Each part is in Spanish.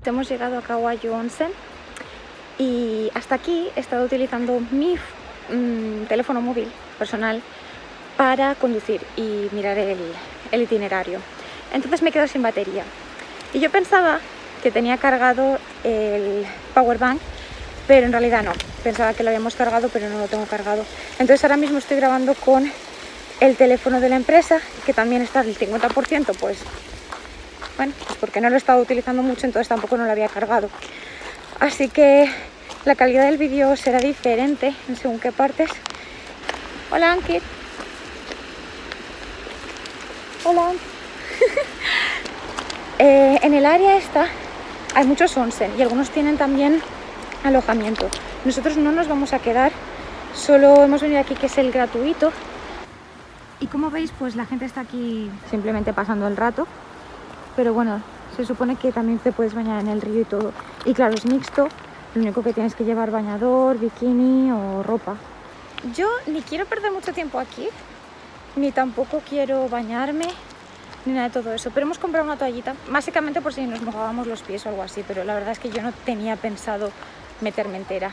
Hemos llegado a Kawayu Onsen y hasta aquí he estado utilizando mi teléfono móvil personal para conducir y mirar el itinerario. Entonces me quedo sin batería y yo pensaba que tenía cargado el powerbank, pero en realidad no. Pensaba que lo habíamos cargado, pero no lo tengo cargado. Entonces ahora mismo estoy grabando con el teléfono de la empresa, que también está al 50%, pues bueno, pues porque no lo he estado utilizando mucho, entonces tampoco no lo había cargado. Así que la calidad del vídeo será diferente en según qué partes. Hola, Ankit. Hola. En el área esta hay muchos onsen y algunos tienen también alojamiento. Nosotros no nos vamos a quedar, solo hemos venido aquí que es el gratuito. Y como veis, pues la gente está aquí simplemente pasando el rato. Pero bueno, se supone que también te puedes bañar en el río y todo. Y claro, es mixto, lo único que tienes que llevar bañador, bikini o ropa. Yo ni quiero perder mucho tiempo aquí, ni tampoco quiero bañarme, ni nada de todo eso. Pero hemos comprado una toallita, básicamente por si nos mojábamos los pies o algo así. Pero la verdad es que yo no tenía pensado meterme entera.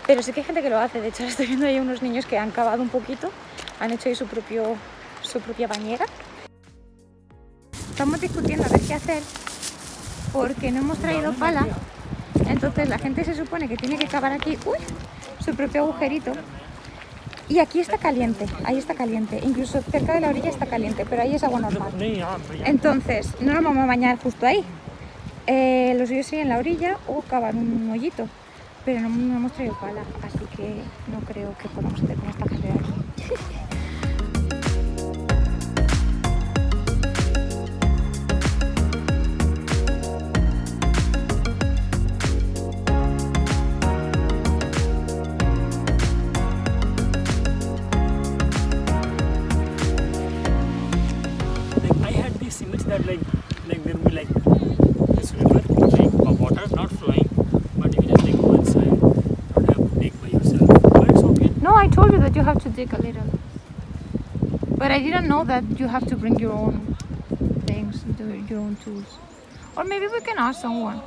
Pero sí que hay gente que lo hace. De hecho, estoy viendo ahí unos niños que han cavado un poquito, han hecho ahí su propia bañera. Estamos discutiendo a ver qué hacer porque no hemos traído pala. Entonces la gente se supone que tiene que cavar aquí su propio agujerito. Y aquí está caliente, ahí está caliente. Incluso cerca de la orilla está caliente, pero ahí es agua normal. Entonces no nos vamos a bañar justo ahí. Lo suyo sería en la orilla o cavar un hoyito. Pero no hemos traído pala, así que no creo que podamos hacer con esta gente de aquí. That like there will be like this river, like water not flowing, but you just like go inside, don't have to dig by yourself. But it's okay. No, I told you that you have to dig a little. But I didn't know that you have to bring your own things, your own tools. Or maybe we can ask someone.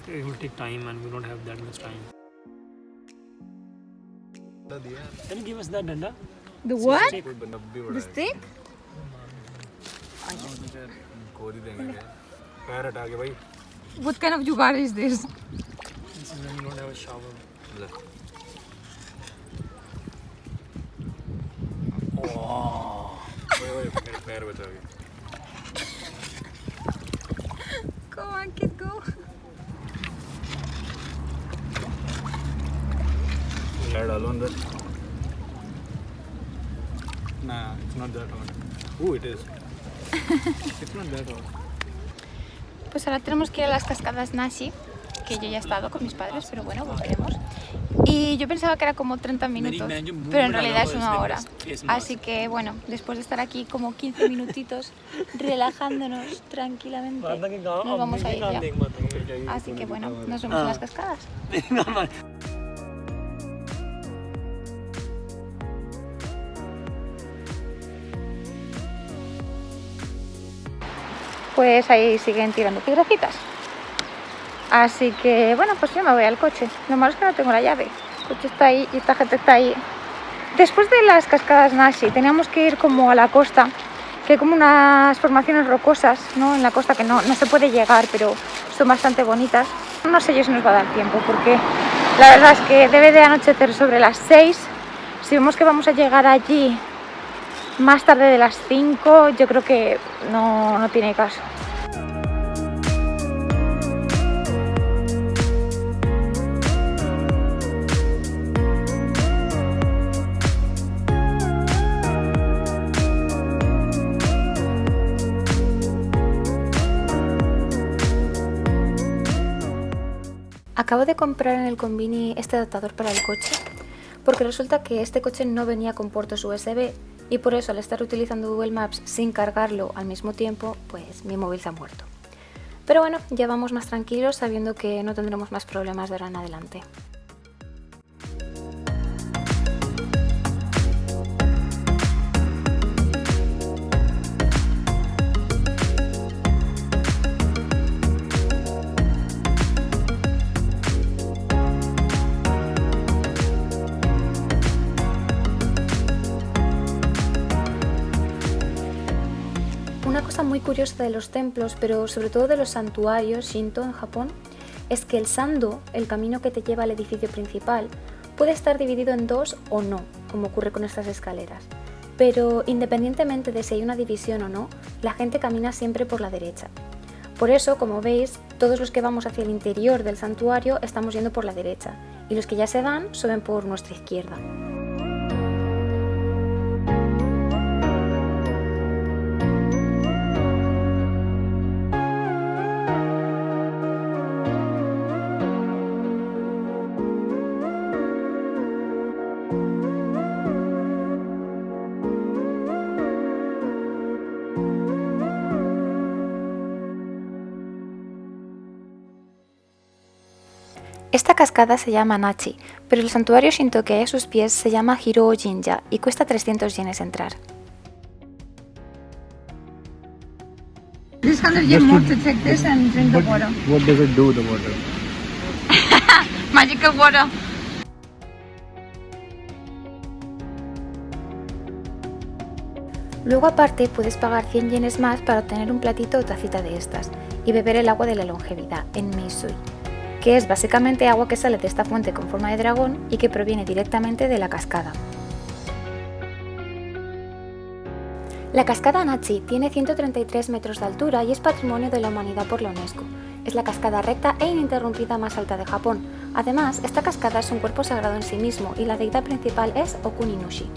It will take time and we don't have that much time. Can you give us that danda? The what? Stick. The stick? What kind of jugaad is this? This is when you don't have a shower. Go on, kid, go. Nah, it's not that hard. Oh, it is. It's not that hard. Pues ahora tenemos que ir a las cascadas Nashi, que yo ya he estado con mis padres, pero bueno, volveremos. Y yo pensaba que era como 30 minutos, pero en realidad es una hora. Así que bueno, después de estar aquí como 15 minutitos relajándonos tranquilamente, nos vamos a ir ya. Así que bueno, nos vemos en las cascadas. Pues ahí siguen tirando piedrecitas. Así que bueno, pues yo me voy al coche. Lo malo es que no tengo la llave. El coche está ahí y esta gente está ahí. Después de las cascadas Nashi teníamos que ir como a la costa, que hay como unas formaciones rocosas, ¿no? En la costa que no se puede llegar, pero son bastante bonitas. No sé yo si nos va a dar tiempo, porque la verdad es que debe de anochecer sobre las 6. Si vemos que vamos a llegar allí más tarde de las 5, yo creo que no tiene caso. Acabo de comprar en el Convini este adaptador para el coche, porque resulta que este coche no venía con puertos USB y por eso al estar utilizando Google Maps sin cargarlo al mismo tiempo, pues mi móvil se ha muerto. Pero bueno, ya vamos más tranquilos sabiendo que no tendremos más problemas de ahora en adelante. curiosa de los templos, pero sobre todo de los santuarios Shinto en Japón, es que el Sando, el camino que te lleva al edificio principal, puede estar dividido en dos o no, como ocurre con estas escaleras. Pero independientemente de si hay una división o no, la gente camina siempre por la derecha. Por eso, como veis, todos los que vamos hacia el interior del santuario estamos yendo por la derecha, y los que ya se van suben por nuestra izquierda. Esta cascada se llama Nachi, pero el santuario Shinto que hay a sus pies se llama Hirō Jinja y cuesta 300 yenes entrar. 300 yen more to take this and drink the water. What does it do, the water? Magical water. Luego aparte puedes pagar 100 yenes más para obtener un platito o tacita de estas y beber el agua de la longevidad en Meisui, que es básicamente agua que sale de esta fuente con forma de dragón y que proviene directamente de la cascada. La cascada Nachi tiene 133 metros de altura y es Patrimonio de la Humanidad por la UNESCO. Es la cascada recta e ininterrumpida más alta de Japón. Además, esta cascada es un cuerpo sagrado en sí mismo y la deidad principal es Okuninushi.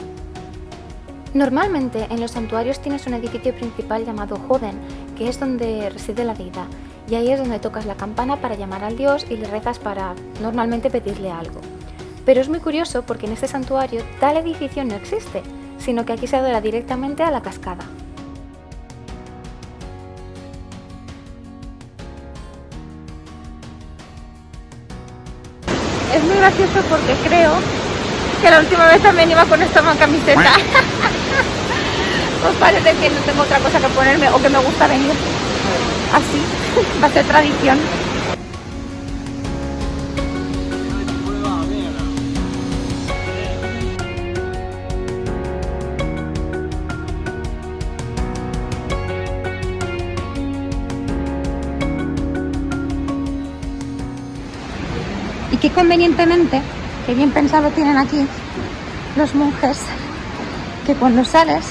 Normalmente en los santuarios tienes un edificio principal llamado Hoden, que es donde reside la deidad, y ahí es donde tocas la campana para llamar al dios y le rezas para normalmente pedirle algo. Pero es muy curioso porque en este santuario tal edificio no existe, sino que aquí se adora directamente a la cascada. Es muy gracioso porque creo que la última vez también iba con esta camiseta. Pues parece que no tengo otra cosa que ponerme o que me gusta venir así. Va a ser tradición. Y qué convenientemente, que bien pensado tienen aquí los monjes, que cuando sales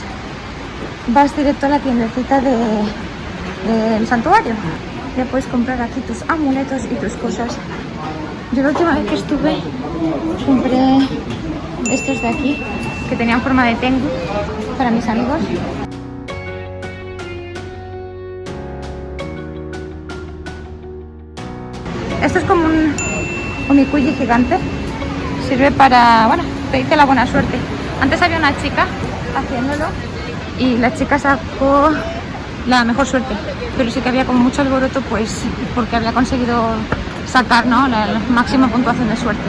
vas directo a la tiendecita del santuario. Ya puedes comprar aquí tus amuletos y tus cosas. Yo la última vez que estuve compré estos de aquí, que tenían forma de tengu, para mis amigos. Esto es como un omikuji gigante. Sirve para, bueno, te dice la buena suerte. Antes había una chica haciéndolo y la chica sacó la mejor suerte, pero sí que había como mucho alboroto, pues porque había conseguido sacar, ¿no?, la máxima puntuación de suerte.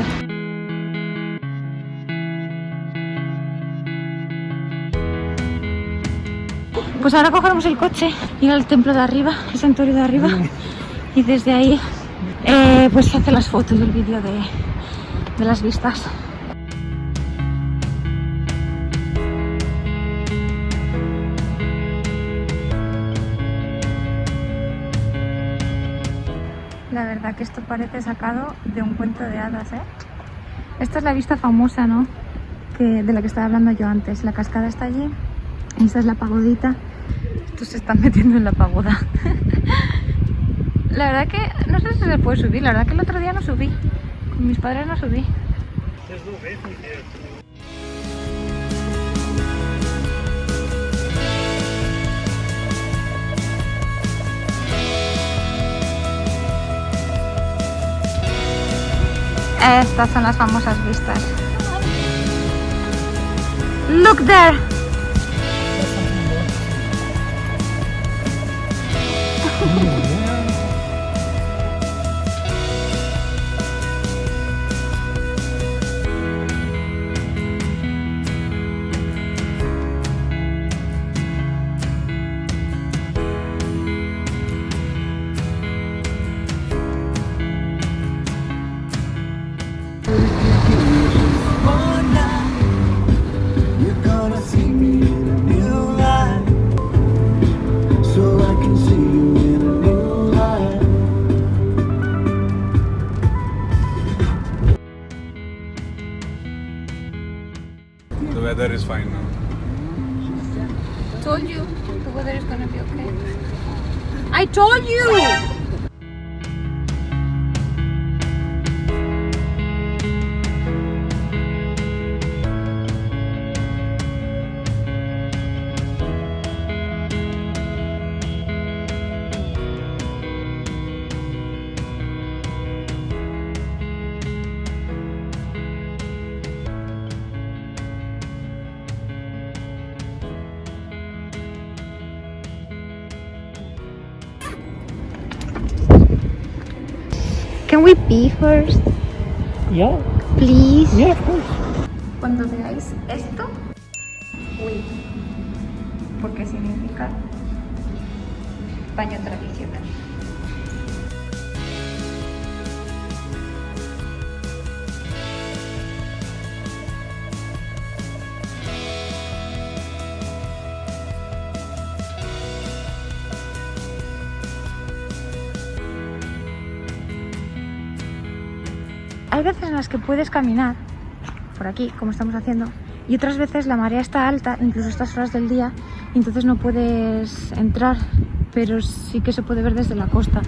Pues ahora cogeremos el coche, ir al templo de arriba, el santuario de arriba, y desde ahí pues hacer las fotos y el vídeo de las vistas. La verdad que esto parece sacado de un cuento de hadas, ¿eh? Esta es la vista famosa, ¿no?, de la que estaba hablando yo antes. La cascada está allí, y esta es la pagodita. Estos se están metiendo en la pagoda. La verdad que no sé si se puede subir, la verdad que el otro día no subí. Con mis padres no subí. Estas son las famosas vistas. Look there. You're gonna see weather is fine now. Told you the weather is gonna be okay. I told you! Can we pee first, Yeah, please? yeah, of course. Cuando veáis esto, uy, porque significa baño tradicional. Hay veces en las que puedes caminar por aquí, como estamos haciendo, y otras veces la marea está alta, incluso a estas horas del día, y entonces no puedes entrar, pero sí que se puede ver desde la costa.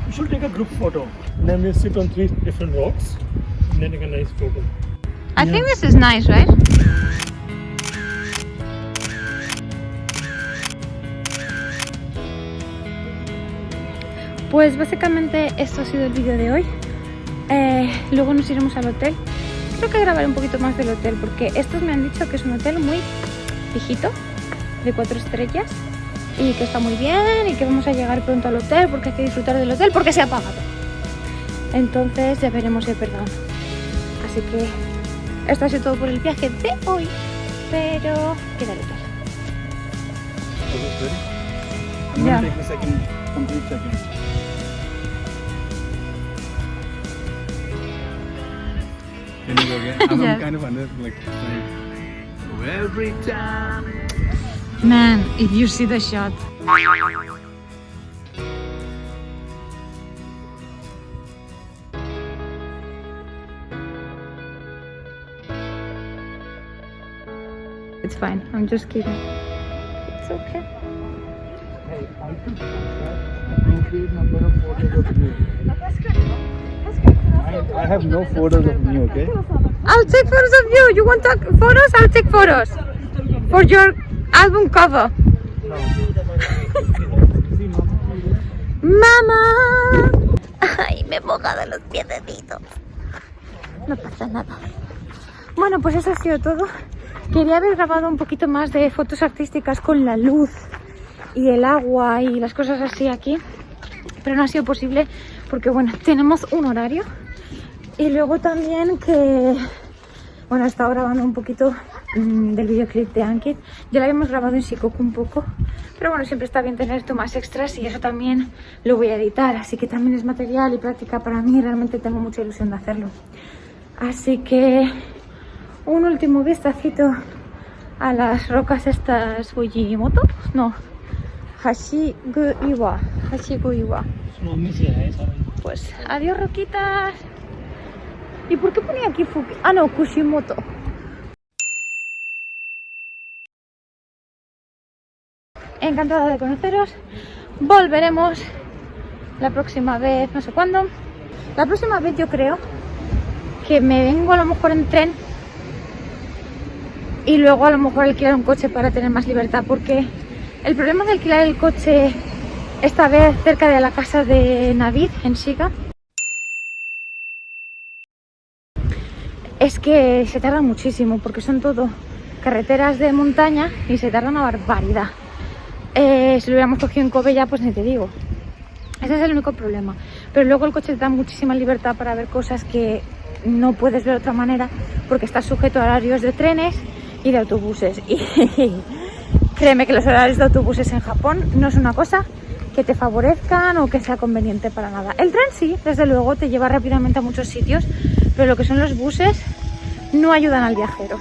You should take a group photo. And then we'll sit on 3 different rocks and then take a nice photo. I think this is nice, right? Pues básicamente esto ha sido el vídeo de hoy. Luego nos iremos al hotel. Creo que grabaré un poquito más del hotel porque estos me han dicho que es un hotel muy viejito, de 4 estrellas, y que está muy bien y que vamos a llegar pronto al hotel porque hay que disfrutar del hotel porque se ha pagado. Entonces ya veremos si es verdad. Así que esto ha sido todo por el viaje de hoy, pero queda el hotel. Was it ready? I'm Yeah. gonna take the second complete second. Can you go again? Yeah. I'm kind of under like so every time. Man, if you see the shot. It's fine, I'm just kidding. It's okay. Hey, I took appropriate number of photos of you. I have no photos of me, okay? I'll take photos of you. You want to take photos? I'll take photos. For your album cover. ¡Mamá! Ay, me he mojado los piececitos. No pasa nada. Bueno, pues eso ha sido todo. Quería haber grabado un poquito más de fotos artísticas con la luz y el agua y las cosas así aquí, pero no ha sido posible porque, bueno, tenemos un horario. Y luego también que, bueno, he estado grabando un poquito del videoclip de Ankit. Ya lo habíamos grabado en Shikoku un poco, pero bueno, siempre está bien tener tomas extras y eso también lo voy a editar. Así que también es material y práctica para mí, realmente tengo mucha ilusión de hacerlo. Así que un último vistacito a las rocas estas Fujimoto, no, Hashiguiwa. Pues adiós roquitas. ¿Y por qué ponía aquí Fuki? Ah, no, Kushimoto. Encantada de conoceros. Volveremos la próxima vez, no sé cuándo. La próxima vez yo creo que me vengo a lo mejor en tren y luego a lo mejor alquilar un coche para tener más libertad, porque el problema de alquilar el coche esta vez cerca de la casa de Navid en Shiga es que se tarda muchísimo porque son todo carreteras de montaña y se tarda una barbaridad. Si lo hubiéramos cogido en Kobe ya, pues ni te digo. Ese es el único problema. Pero luego el coche te da muchísima libertad para ver cosas que no puedes ver de otra manera porque estás sujeto a horarios de trenes y de autobuses. Y créeme que los horarios de autobuses en Japón no es una cosa que te favorezcan o que sea conveniente para nada. El tren sí, desde luego, te lleva rápidamente a muchos sitios, pero lo que son los buses no ayudan al viajero.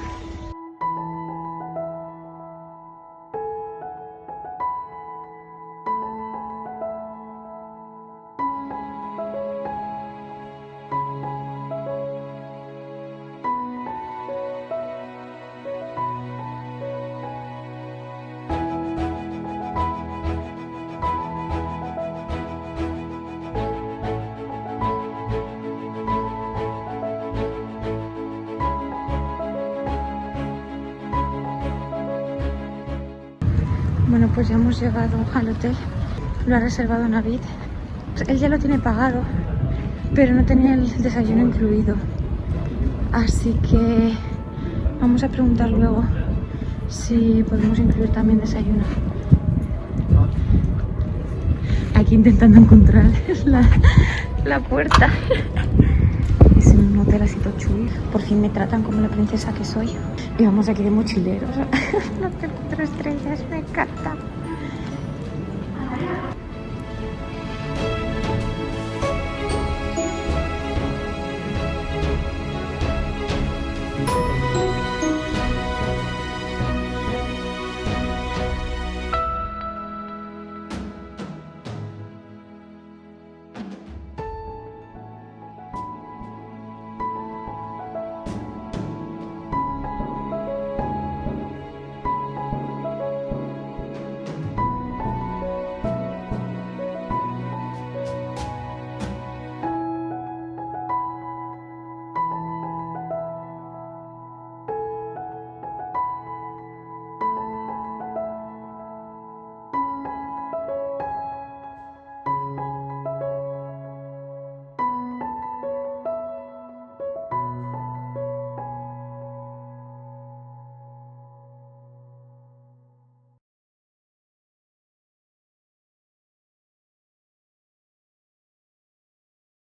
Bueno, pues ya hemos llegado al hotel. Lo ha reservado Navid. Él ya lo tiene pagado, pero no tenía el desayuno incluido. Así que vamos a preguntar luego si podemos incluir también desayuno. Aquí intentando encontrar la puerta. Es un hotel así todo chulo. Por fin me tratan como la princesa que soy. Y vamos aquí de mochileros. No tengo 3 estrellas, me encanta.